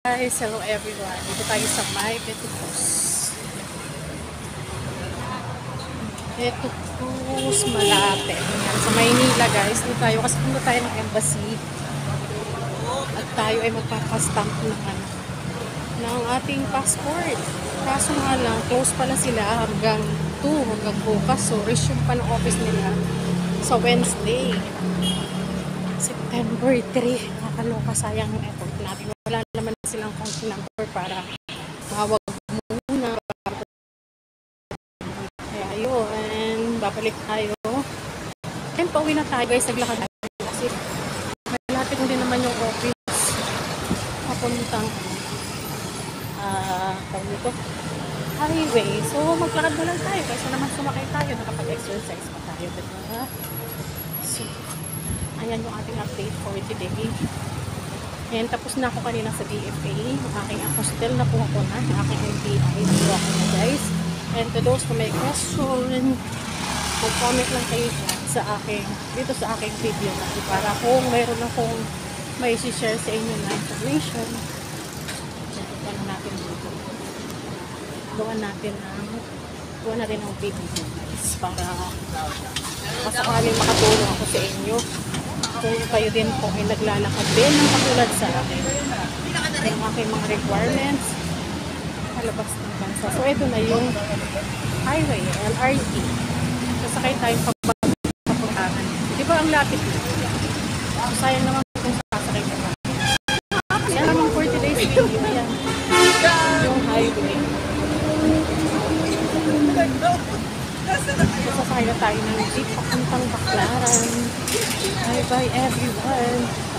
Guys, hello everyone. Dito tayo sa May Petucos. Petucos, Malate. Yan, sa Maynila guys. Dito tayo kasi punta tayo ng embassy. At tayo ay magpapastamp ng ating passport. Kaso nga lang, close pala sila hanggang 2, hanggang bukas. So, resume pa ng office nila sa Wednesday. September 3. Nakakaloka, sayang yung effort natin. Wala naman silang contact number para mawag muna. Kaya yun, babalik tayo. And pauwi na tayo guys, naglakad tayo. Kasi malapit din naman yung office. Papuntang highway. So maglakad na lang tayo. Kaysa naman sumakay tayo, nakapag-exercise pa tayo. Diba? So, ayan yung ating update for today. And tapos na ako kanina sa DFA. Aking apostel na po ako na. Aking MPI. Nakuha ko na guys. And to those who may question, mag-comment lang kayo sa aking, dito sa aking video na. Para kung mayroon akong may share sa inyo na information, ano natin dito. Gawa natin ang video guys. Para masakaling makatulong ako sa inyo. Kung kayo din po ay naglalakad din ng katulad sa akin yung aking mga requirements palabas ng bansa. So ito na yung highway, LRT. Sasakay tayong papuntahan. Di ba ang lapit dito? So sayang naman kung sasakay ka pa. Yan naman 40 days video. Yan yung highway. Sasakay na tayo ng jeep papuntang Baclaran. Bye bye everyone.